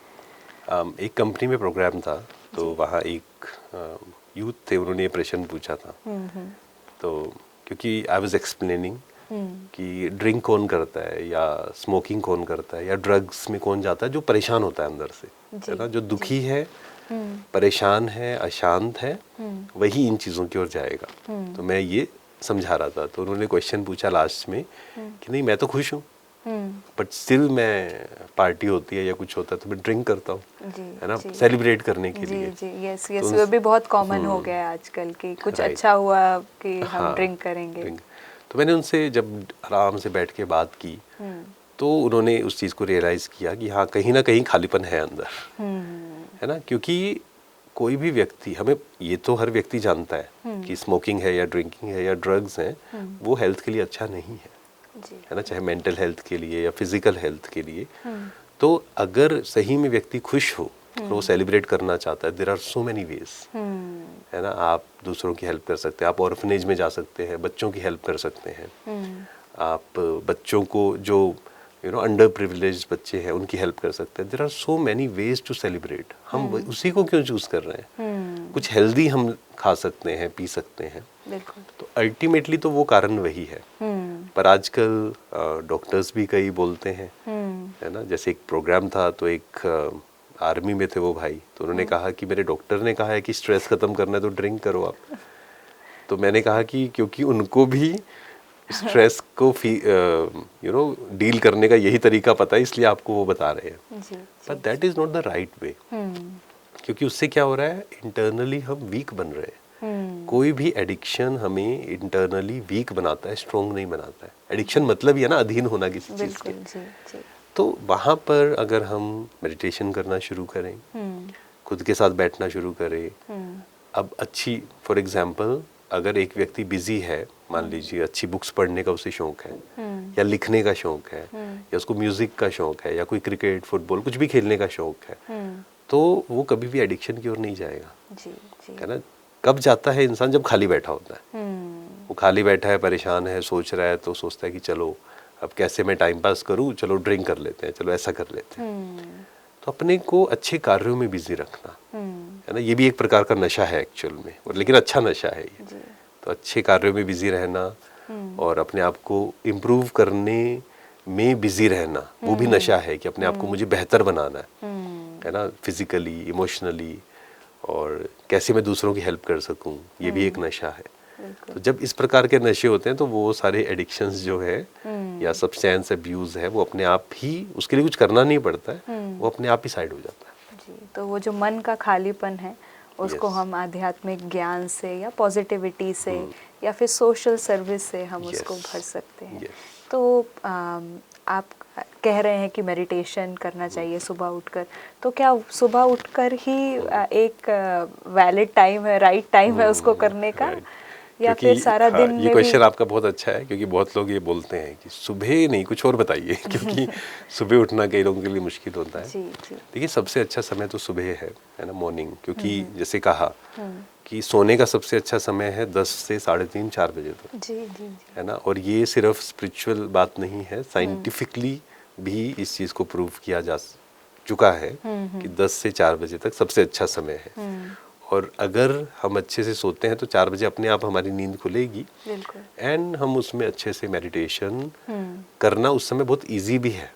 B: एक कंपनी में प्रोग्राम था, तो वहाँ एक यूथ थे, उन्होंने ये प्रश्न पूछा था। तो क्योंकि आई वाज एक्सप्लेनिंग कि ड्रिंक कौन करता है, या स्मोकिंग कौन करता है, या ड्रग्स में कौन जाता है, जो परेशान होता है अंदर से, है ना, जो दुखी है, परेशान है, अशांत है, वही इन चीज़ों की ओर जाएगा। तो मैं ये समझा रहा था। तो उन्होंने क्वेश्चन पूछा लास्ट में कि नहीं, मैं तो खुश हूँ, बट स्टिल मैं, पार्टी होती है या कुछ होता है तो मैं ड्रिंक करता हूँ, है ना, सेलिब्रेट करने के लिए।
A: यस, वो भी बहुत कॉमन हो गया है आजकल कि कुछ अच्छा हुआ कि हम ड्रिंक करेंगे।
B: तो मैंने उनसे जब आराम से बैठ के बात की, तो उन्होंने उस चीज़ को रियलाइज़ किया कि हाँ, कहीं ना कहीं खालीपन है अंदर, है ना। क्योंकि कोई भी व्यक्ति, हमें ये तो हर व्यक्ति जानता है कि स्मोकिंग है या ड्रिंकिंग है या ड्रग्स हैं, वो हेल्थ के लिए अच्छा नहीं है ना, चाहे मेंटल हेल्थ के लिए या फिजिकल हेल्थ के लिए। तो अगर सही में व्यक्ति खुश हो और वो सेलिब्रेट करना चाहता है, there are so many ways, है ना, आप दूसरों की हेल्प कर सकते हैं, आप ऑर्फनेज में जा सकते हैं, बच्चों की हेल्प कर सकते हैं, आप बच्चों को जो अंडर प्रिविलेज्ड बच्चे हैं उनकी हेल्प कर सकते हैं। There are so many ways to celebrate. हम उसी को क्यों चूज कर रहे हैं? कुछ हेल्दी हम खा सकते हैं, पी सकते हैं,
A: बिल्कुल।
B: तो अल्टीमेटली तो वो कारण वही है। पर आजकल डॉक्टर्स भी कई बोलते हैं, है ना, जैसे एक प्रोग्राम था तो एक आर्मी में थे वो भाई, तो उन्होंने कहा कि मेरे डॉक्टर ने कहा है कि स्ट्रेस खत्म करना है तो ड्रिंक करो आप। तो मैंने कहा कि क्योंकि उनको भी स्ट्रेस को डील करने का यही तरीका पता है, इसलिए आपको वो बता रहे हैं। But that is not the right way, क्योंकि उससे क्या हो रहा है, इंटरनली हम वीक बन रहे हैं। कोई भी एडिक्शन हमें इंटरनली वीक बनाता है, स्ट्रॉन्ग नहीं बनाता है। एडिक्शन मतलब ही है ना अधीन होना किसी चीज के। तो वहाँ पर अगर हम मेडिटेशन करना शुरू करें, खुद के साथ बैठना शुरू करें, अब अच्छी, फॉर एग्जांपल अगर एक व्यक्ति बिजी है, मान लीजिए अच्छी बुक्स पढ़ने का उसे शौक है, या लिखने का शौक है, या उसको म्यूजिक का शौक है, या कोई क्रिकेट फुटबॉल कुछ भी खेलने का शौक है, तो वो कभी भी एडिक्शन की ओर नहीं जाएगा। है ना, कब जाता है इंसान? जब खाली बैठा होता है। वो खाली बैठा है, परेशान है, सोच रहा है, तो सोचता है कि चलो अब कैसे मैं टाइम पास करूं, चलो ड्रिंक कर लेते हैं, चलो ऐसा कर लेते हैं। तो अपने को अच्छे कार्यों में बिजी रखना, है ना, ये भी एक प्रकार का नशा है एक्चुअल में, और लेकिन अच्छा नशा है ये। तो अच्छे कार्यों में बिजी रहना और अपने आप को इम्प्रूव करने में बिजी रहना, वो भी नशा है कि अपने आप को मुझे बेहतर बनाना है ना, फिजिकली, इमोशनली, और कैसे मैं दूसरों की हेल्प कर सकूं, ये भी एक नशा है। तो जब इस प्रकार के नशे होते हैं तो वो सारे एडिक्शंस जो है या सब्सटेंस अब्यूज है, वो अपने आप ही, उसके लिए कुछ करना नहीं पड़ता है, वो अपने आप ही साइड हो जाता है।
A: जी, तो वो जो मन का खालीपन है उसको हम आध्यात्मिक ज्ञान से या पॉजिटिविटी से या फिर सोशल सर्विस से हम उसको भर सकते हैं। तो आप कह रहे हैं कि मेडिटेशन करना चाहिए सुबह उठकर, तो क्या सुबह उठकर ही एक वैलिड टाइम है, राइट टाइम है उसको करने का, या फिर सारा दिन में?
B: ये क्वेश्चन आपका बहुत अच्छा है, क्योंकि बहुत लोग ये बोलते हैं कि सुबह नहीं, कुछ और बताइए, क्योंकि सुबह उठना कई लोगों के लिए मुश्किल होता है। देखिए, सबसे अच्छा समय तो सुबह है ना, मॉर्निंग, क्योंकि जैसे कहा कि सोने का सबसे अच्छा समय है 10 से 3:30 4 बजे तक, है ना, और ये सिर्फ स्पिरिचुअल बात नहीं है, साइंटिफिकली भी इस चीज़ को प्रूव किया जा चुका है कि 10 से 4 बजे तक सबसे अच्छा समय है। और अगर हम अच्छे से सोते हैं तो 4 बजे अपने आप हमारी नींद खुलेगी, एंड हम उसमें अच्छे से मेडिटेशन करना उस समय बहुत इजी भी है।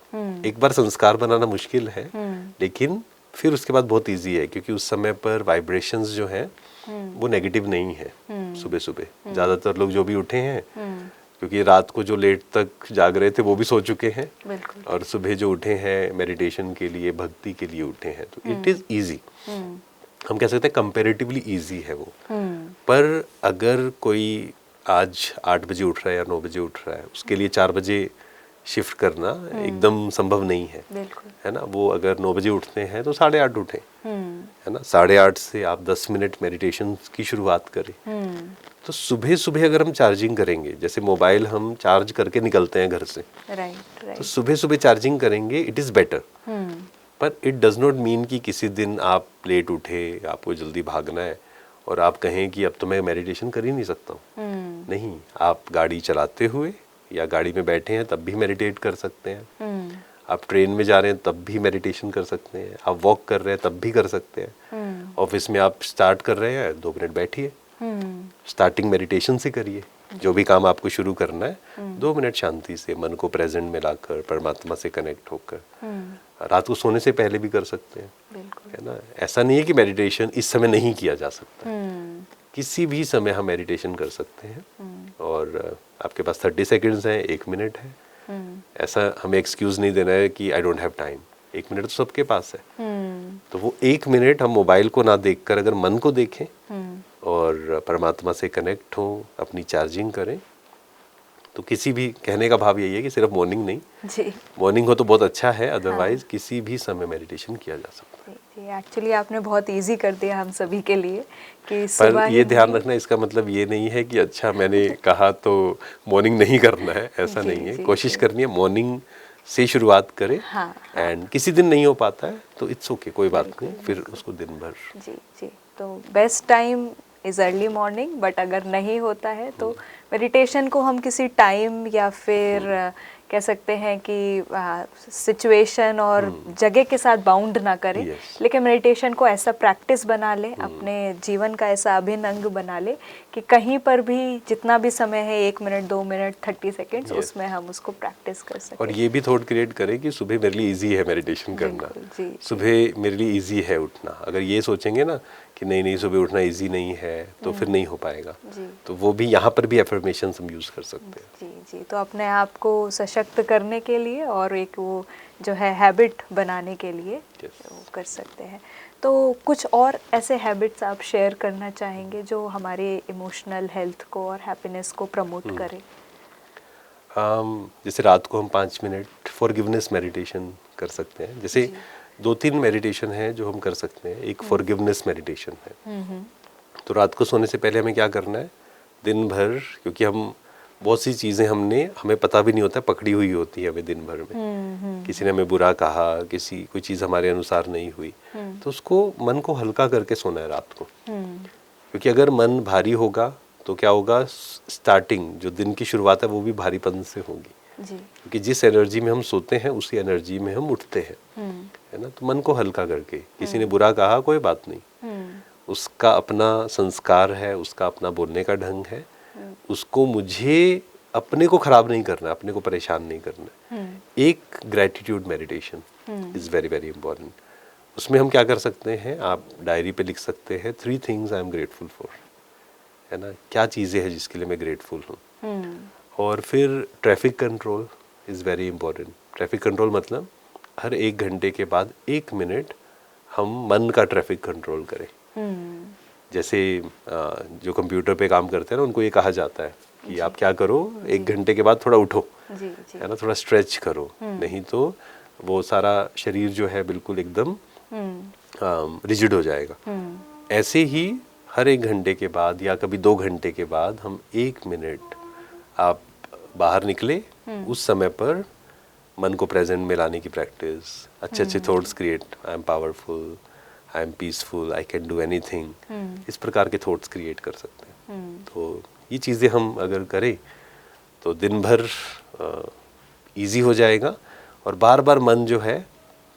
B: एक बार संस्कार बनाना मुश्किल है, लेकिन फिर उसके बाद बहुत इजी है, क्योंकि उस समय पर वाइब्रेशंस जो हैं वो नेगेटिव नहीं है। सुबह सुबह ज़्यादातर लोग जो भी उठे हैं, क्योंकि रात को जो लेट तक जाग रहे थे वो भी सो चुके हैं, और सुबह जो उठे हैं मेडिटेशन के लिए, भक्ति के लिए उठे हैं, तो इट इज़ ईजी। हम कह सकते हैं कंपैरेटिवली इजी है वो। पर अगर कोई आज 8 बजे उठ रहा है या 9 बजे उठ रहा है, उसके लिए 4 बजे शिफ्ट करना एकदम संभव नहीं है, है ना। वो अगर 9 बजे उठते हैं तो 8:30 उठें, है ना, 8:30 से आप 10 मिनट मेडिटेशन की शुरुआत करें। तो सुबह सुबह अगर हम चार्जिंग करेंगे, जैसे मोबाइल हम चार्ज करके निकलते हैं घर से, तो सुबह सुबह चार्जिंग करेंगे, इट इज़ बेटर। पर इट डज नॉट मीन कि किसी दिन आप लेट उठे, आपको जल्दी भागना है और आप कहें कि अब तो मैं मेडिटेशन कर ही नहीं सकता हूँ। नहीं, आप गाड़ी चलाते हुए या गाड़ी में बैठे हैं तब भी मेडिटेट कर सकते हैं। आप ट्रेन में जा रहे हैं तब भी मेडिटेशन कर सकते हैं। आप वॉक कर रहे हैं तब भी कर सकते हैं। ऑफिस में आप स्टार्ट कर रहे हैं, 2 मिनट बैठिए, स्टार्टिंग मेडिटेशन से करिए। जो भी काम आपको शुरू करना है, 2 मिनट शांति से मन को प्रेजेंट में लाकर परमात्मा से कनेक्ट होकर, रात को सोने से पहले भी कर सकते हैं, है ना। ऐसा नहीं है कि मेडिटेशन इस समय नहीं किया जा सकता, किसी भी समय हम मेडिटेशन कर सकते हैं। और आपके पास 30 सेकंड्स हैं, 1 मिनट है, ऐसा हमें एक्सक्यूज नहीं देना है कि I don't have time. 1 minute तो सबके पास है, तो वो 1 मिनट हम मोबाइल को ना देखकर अगर मन को देखें और परमात्मा से कनेक्ट हो, अपनी चार्जिंग करें, तो किसी भी, कहने का भाव यही है कि सिर्फ मॉर्निंग नहीं जी, मॉर्निंग हो तो बहुत अच्छा है, अदरवाइज किसी भी समय मेडिटेशन किया जा सकता है।
A: जी, एक्चुअली आपने बहुत इजी कर दिया हम सभी के लिए कि
B: पर ये ध्यान रखना, इसका मतलब ये नहीं है कि अच्छा मैंने कहा तो मॉर्निंग नहीं करना है, ऐसा नहीं है। कोशिश करनी है मॉर्निंग से शुरुआत करें, एंड किसी दिन नहीं हो पाता है तो इट्स ओके, कोई बात नहीं, फिर उसको दिन भर।
A: जी जी, तो best time is early morning, but अगर नहीं होता है तो मेडिटेशन को हम किसी टाइम या फिर कह सकते हैं कि सिचुएशन और जगह के साथ बाउंड ना करें, लेकिन मेडिटेशन को ऐसा प्रैक्टिस बना ले, अपने जीवन का ऐसा अभिन्न अंग बना ले कि कहीं पर भी जितना भी समय है 1 मिनट 2 मिनट 30 सेकेंड्स उसमें हम उसको प्रैक्टिस कर सकें।
B: और ये भी थॉट क्रिएट करें कि सुबह मेरे लिए ईजी है मेडिटेशन करना, सुबह मेरे लिए ईजी है उठना। अगर ये सोचेंगे ना कि नहीं नहीं सुबह उठना इजी नहीं है तो फिर नहीं हो पाएगा। तो वो भी यहाँ पर भी एफर्मेशंस हम यूज़ कर सकते हैं।
A: जी जी, तो अपने आप को सशक्त करने के लिए और एक वो जो है हैबिट बनाने के लिए वो कर सकते हैं। तो कुछ और ऐसे हैबिट्स आप शेयर करना चाहेंगे जो हमारे इमोशनल हेल्थ को और हैप्पीनेस को प्रमोट करें?
B: जैसे रात को हम 5 मिनट फॉरगिवनेस मेडिटेशन कर सकते हैं। जैसे 2-3 मेडिटेशन है जो हम कर सकते हैं। एक फॉरगिवनेस मेडिटेशन है। तो रात को सोने से पहले हमें क्या करना है, दिन भर, क्योंकि हम बहुत सी चीज़ें हमें पता भी नहीं होता, पकड़ी हुई होती है हमें दिन भर में। किसी ने हमें बुरा कहा, कोई चीज़ हमारे अनुसार नहीं हुई, तो उसको मन को हल्का करके सोना है रात को। क्योंकि अगर मन भारी होगा तो क्या होगा, स्टार्टिंग जो दिन की शुरुआत है वो भी भारीपन से होगी। क्योंकि जिस एनर्जी में हम सोते हैं उसी एनर्जी में हम उठते हैं, है ना। तो मन को हल्का करके, किसी ने बुरा कहा कोई बात नहीं, उसका अपना संस्कार है, उसका अपना बोलने का ढंग है, उसको मुझे अपने को खराब नहीं करना, अपने को परेशान नहीं करना। एक gratitude meditation is very very important. उसमें हम क्या कर सकते हैं, आप डायरी पे लिख सकते हैं 3 things I am grateful for, है ना, क्या चीज़ें हैं जिसके लिए मैं ग्रेटफुल हूँ। और फिर traffic control is very important. Traffic control मतलब हर 1 घंटे के बाद 1 मिनट हम मन का ट्रैफिक कंट्रोल करें। जैसे जो कंप्यूटर पे काम करते हैं ना, उनको ये कहा जाता है कि आप क्या करो, 1 घंटे के बाद थोड़ा उठो, है ना, थोड़ा स्ट्रेच करो, नहीं तो वो सारा शरीर जो है बिल्कुल एकदम रिजिड हो जाएगा। ऐसे ही हर 1 घंटे के बाद या कभी 2 घंटे के बाद हम 1 मिनट आप बाहर निकले, उस समय पर मन को प्रेजेंट में लाने की प्रैक्टिस, अच्छे अच्छे thoughts create, I am powerful, I am peaceful, I can do anything, इस प्रकार के थॉट्स क्रिएट कर सकते हैं। तो ये चीज़ें हम अगर करें तो दिन भर इजी हो जाएगा, और बार बार मन जो है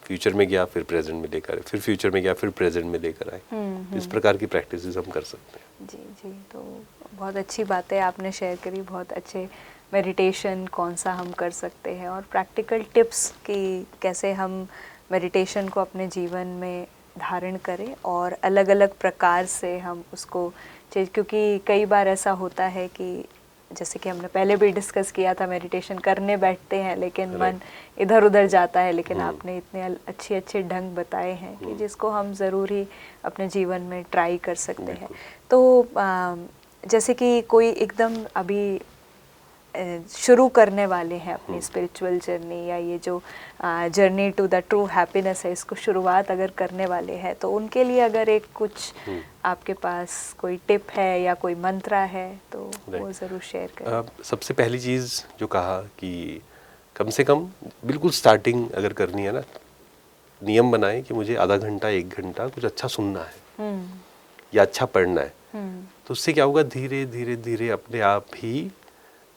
B: फ्यूचर में गया फिर प्रेजेंट में लेकर आए, फिर फ्यूचर में गया फिर प्रेजेंट में लेकर आए। इस प्रकार की प्रैक्टिसेस हम कर सकते हैं।
A: जी जी, तो बहुत अच्छी बात है आपने शेयर करी, बहुत अच्छे मेडिटेशन कौन सा हम कर सकते हैं और प्रैक्टिकल टिप्स कि कैसे हम मेडिटेशन को अपने जीवन में धारण करें और अलग अलग प्रकार से हम उसको, क्योंकि कई बार ऐसा होता है कि जैसे कि हमने पहले भी डिस्कस किया था, मेडिटेशन करने बैठते हैं लेकिन मन इधर उधर जाता है, लेकिन आपने इतने अच्छे अच्छे ढंग बताए हैं कि जिसको हम ज़रूर ही अपने जीवन में ट्राई कर सकते हैं। तो जैसे कि कोई एकदम अभी शुरू करने वाले हैं अपनी स्पिरिचुअल जर्नी या ये जो journey to the true happiness है, इसको शुरुआत अगर करने वाले हैं तो उनके लिए अगर एक कुछ आपके पास कोई टिप है या कोई मंत्रा है तो वो ज़रूर शेयर करें।
B: सबसे पहली चीज़ जो कहा कि कम से कम बिल्कुल स्टार्टिंग अगर करनी है ना, नियम बनाएं कि मुझे आधा घंटा 1 घंटा कुछ अच्छा सुनना है या अच्छा पढ़ना है। तो उससे क्या होगा, धीरे धीरे धीरे अपने आप ही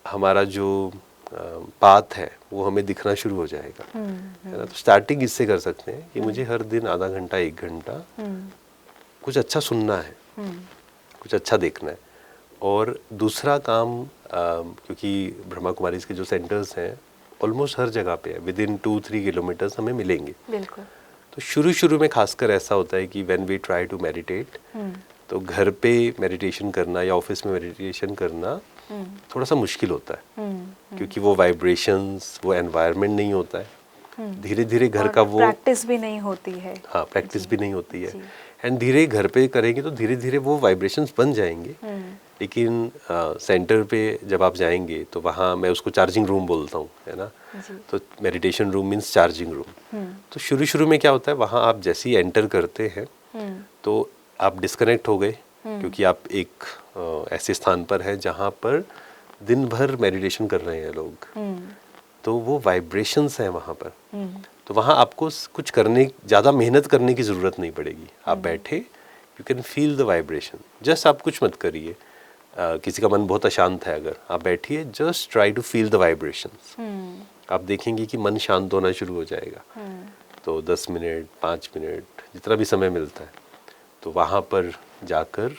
B: हमारा जो पाथ है वो हमें दिखना शुरू हो जाएगा, है ना। तो स्टार्टिंग इससे कर सकते हैं कि मुझे हर दिन आधा घंटा 1 घंटा कुछ अच्छा सुनना है, कुछ अच्छा देखना है। और दूसरा काम, क्योंकि ब्रह्मा कुमारीज के जो सेंटर्स हैं ऑलमोस्ट हर जगह पे है, विद इन 2-3 किलोमीटर्स हमें मिलेंगे।
A: बिल्कुल।
B: तो शुरू में खासकर ऐसा होता है कि when we try to meditate, तो घर पे मेडिटेशन करना या ऑफिस में मेडिटेशन करना थोड़ा सा मुश्किल होता है, क्योंकि वो वाइब्रेशंस, वो एनवायरनमेंट नहीं होता है। धीरे धीरे घर का वो
A: प्रैक्टिस भी नहीं होती है।
B: हाँ, प्रैक्टिस भी नहीं होती है। एंड धीरे घर पे करेंगे तो धीरे धीरे वो वाइब्रेशंस बन जाएंगे। लेकिन सेंटर पे जब आप जाएंगे तो वहाँ मैं उसको चार्जिंग रूम बोलता हूँ, है ना। तो meditation room means charging room. तो शुरू में क्या होता है, वहाँ आप जैसे ही एंटर करते हैं तो आप डिस्कनेक्ट हो गए, क्योंकि आप एक ऐसे स्थान पर है जहाँ पर दिन भर मेडिटेशन कर रहे हैं लोग। तो वो वाइब्रेशंस हैं वहाँ पर। तो वहाँ आपको कुछ करने, ज़्यादा मेहनत करने की ज़रूरत नहीं पड़ेगी। आप बैठे you can feel the vibration. Just आप कुछ मत करिए, किसी का मन बहुत अशांत है, अगर आप बैठिए, just try to feel the vibrations. आप देखेंगे कि मन शांत होना शुरू हो जाएगा। तो 10 मिनट 5 मिनट जितना भी समय मिलता है तो वहाँ पर जाकर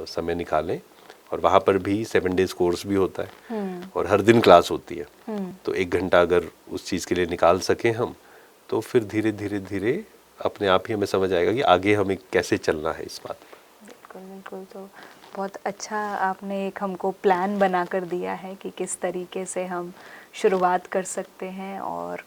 B: समय निकालें। और वहाँ पर भी 7 डेज़ कोर्स भी होता है और हर दिन क्लास होती है। तो 1 घंटा अगर उस चीज़ के लिए निकाल सकें हम, तो फिर धीरे धीरे धीरे अपने आप ही हमें समझ आएगा कि आगे हमें कैसे चलना है इस बात पर।
A: बिल्कुल बिल्कुल। तो बहुत अच्छा आपने एक हमको प्लान बना कर दिया है कि किस तरीके से हम शुरुआत कर सकते हैं और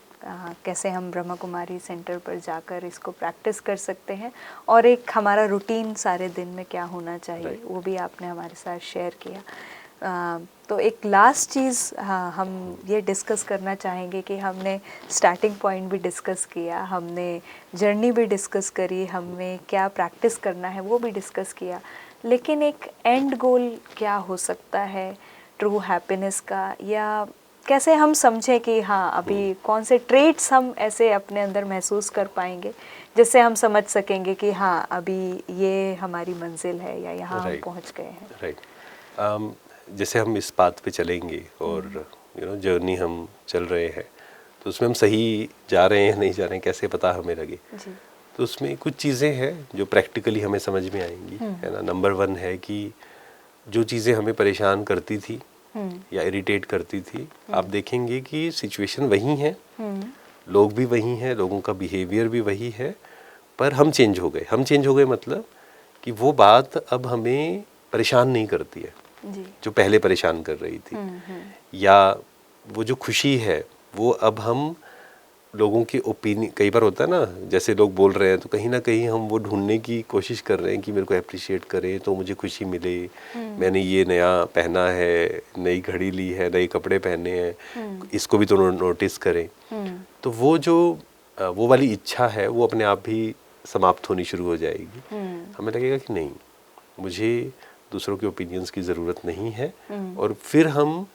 A: कैसे हम ब्रह्मा कुमारी सेंटर पर जाकर इसको प्रैक्टिस कर सकते हैं, और एक हमारा रूटीन सारे दिन में क्या होना चाहिए वो भी आपने हमारे साथ शेयर किया। तो एक लास्ट चीज़ हम ये डिस्कस करना चाहेंगे कि हमने स्टार्टिंग पॉइंट भी डिस्कस किया, हमने जर्नी भी डिस्कस करी, हमें क्या प्रैक्टिस करना है वो भी डिस्कस किया, लेकिन एक एंड गोल क्या हो सकता है ट्रू हैप्पीनेस का, या कैसे हम समझें कि हाँ अभी कौन से ट्रेट्स हम ऐसे अपने अंदर महसूस कर पाएंगे जिससे हम समझ सकेंगे कि हाँ अभी ये हमारी मंजिल है या यहाँ हम पहुँच गए हैं।
B: राइट। जैसे हम इस बात पे चलेंगे और जर्नी हम चल रहे हैं, तो उसमें हम सही जा रहे हैं नहीं जा रहे हैं कैसे पता हमें लगे
A: जी।
B: तो उसमें कुछ चीज़ें हैं जो प्रैक्टिकली हमें समझ में आएंगी, है ना। नंबर 1 है कि जो चीज़ें हमें परेशान करती थी या इरिटेट करती थी, आप देखेंगे कि सिचुएशन वही है, लोग भी वही हैं, लोगों का बिहेवियर भी वही है, पर हम चेंज हो गए। हम चेंज हो गए मतलब कि वो बात अब हमें परेशान नहीं करती है
A: जी।
B: जो पहले परेशान कर रही थी। या वो जो खुशी है वो अब हम लोगों की ओपिनियन, कई बार होता है ना, जैसे लोग बोल रहे हैं तो कहीं ना कहीं हम वो ढूंढने की कोशिश कर रहे हैं कि मेरे को अप्रिशिएट करें तो मुझे खुशी मिले, मैंने ये नया पहना है, नई घड़ी ली है, नए कपड़े पहने हैं, इसको भी तो नोटिस करें। तो वो जो वो वाली इच्छा है वो अपने आप ही समाप्त होनी शुरू हो जाएगी। हमें लगेगा कि नहीं, मुझे दूसरों के ओपिनियंस की ज़रूरत नहीं है, और फिर हम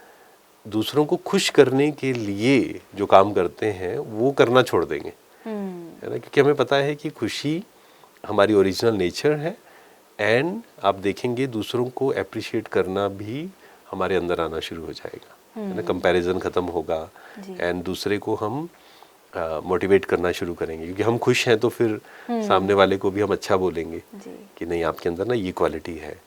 B: दूसरों को खुश करने के लिए जो काम करते हैं वो करना छोड़ देंगे, है ना। क्योंकि हमें पता है कि खुशी हमारी ओरिजिनल नेचर है, एंड आप देखेंगे दूसरों को अप्रिशिएट करना भी हमारे अंदर आना शुरू हो जाएगा, है ना। कंपैरिजन ख़त्म होगा एंड दूसरे को हम मोटिवेट करना शुरू करेंगे, क्योंकि हम खुश हैं तो फिर सामने वाले को भी हम अच्छा बोलेंगे कि नहीं आपके अंदर ना ये क्वालिटी है।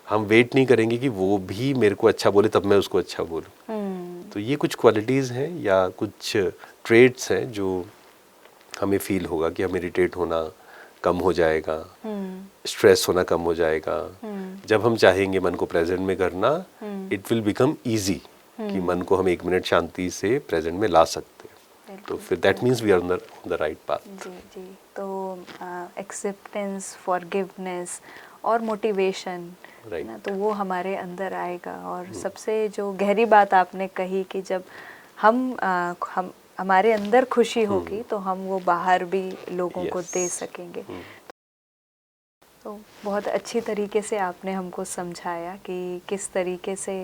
B: हम वेट नहीं करेंगे कि वो भी मेरे को अच्छा बोले तब मैं उसको अच्छा बोलूं। तो ये कुछ क्वालिटीज़ हैं या कुछ ट्रेड्स हैं जो हमें फील होगा कि हम इरिटेट होना कम हो जाएगा, स्ट्रेस होना कम हो जाएगा। जब हम चाहेंगे मन को प्रेजेंट में करना, इट विल बिकम ईजी कि मन को हम 1 मिनट शांति से प्रेजेंट में ला सकते हैं। तो फिर that means we are on the right path.
A: जी जी। तो एक्सेप्टेंस, फॉरगिवनेस और मोटिवेशन, ना, तो वो हमारे अंदर आएगा। और सबसे जो गहरी बात आपने कही कि जब हम हमारे अंदर खुशी होगी तो हम वो बाहर भी लोगों को दे सकेंगे। तो बहुत अच्छी तरीके से आपने हमको समझाया कि किस तरीके से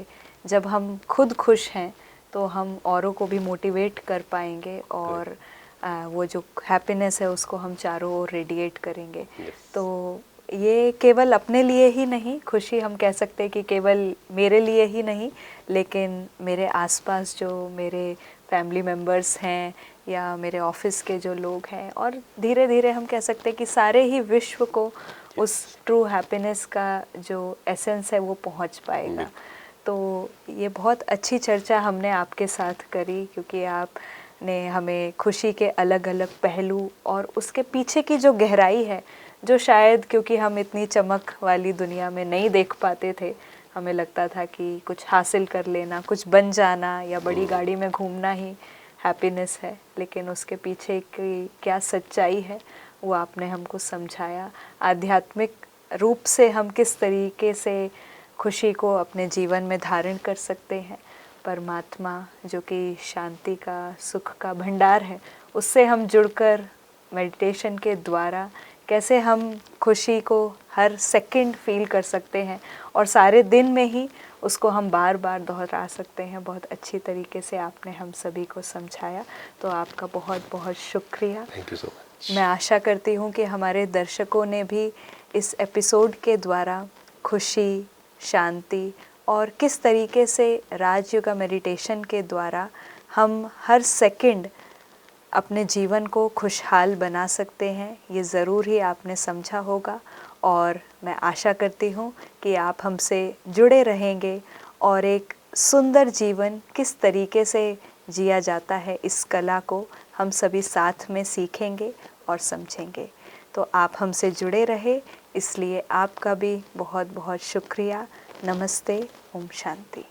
A: जब हम खुद खुश हैं तो हम औरों को भी मोटिवेट कर पाएंगे और वो जो हैप्पीनेस है उसको हम चारों ओर रेडिएट करेंगे। तो ये केवल अपने लिए ही नहीं, खुशी हम कह सकते हैं कि केवल मेरे लिए ही नहीं, लेकिन मेरे आसपास जो मेरे फैमिली मेम्बर्स हैं या मेरे ऑफिस के जो लोग हैं, और धीरे धीरे हम कह सकते हैं कि सारे ही विश्व को उस ट्रू हैप्पीनेस का जो एसेंस है वो पहुंच पाएगा। तो ये बहुत अच्छी चर्चा हमने आपके साथ करी, क्योंकि आपने हमें खुशी के अलग अलग पहलू और उसके पीछे की जो गहराई है, जो शायद क्योंकि हम इतनी चमक वाली दुनिया में नहीं देख पाते थे, हमें लगता था कि कुछ हासिल कर लेना, कुछ बन जाना या बड़ी गाड़ी में घूमना ही हैप्पीनेस है, लेकिन उसके पीछे की क्या सच्चाई है वो आपने हमको समझाया। आध्यात्मिक रूप से हम किस तरीके से खुशी को अपने जीवन में धारण कर सकते हैं, परमात्मा जो कि शांति का, सुख का भंडार है, उससे हम जुड़कर मेडिटेशन के द्वारा कैसे हम खुशी को हर सेकंड फील कर सकते हैं और सारे दिन में ही उसको हम बार बार दोहरा सकते हैं। बहुत अच्छी तरीके से आपने हम सभी को समझाया, तो आपका बहुत बहुत शुक्रिया।
B: Thank you so much.
A: मैं आशा करती हूँ कि हमारे दर्शकों ने भी इस एपिसोड के द्वारा खुशी, शांति और किस तरीके से राजयोगा मेडिटेशन के द्वारा हम हर सेकंड अपने जीवन को खुशहाल बना सकते हैं, ये ज़रूर ही आपने समझा होगा। और मैं आशा करती हूँ कि आप हमसे जुड़े रहेंगे और एक सुंदर जीवन किस तरीके से जिया जाता है, इस कला को हम सभी साथ में सीखेंगे और समझेंगे। तो आप हमसे जुड़े रहे, इसलिए आपका भी बहुत बहुत शुक्रिया। नमस्ते। ओम शांति।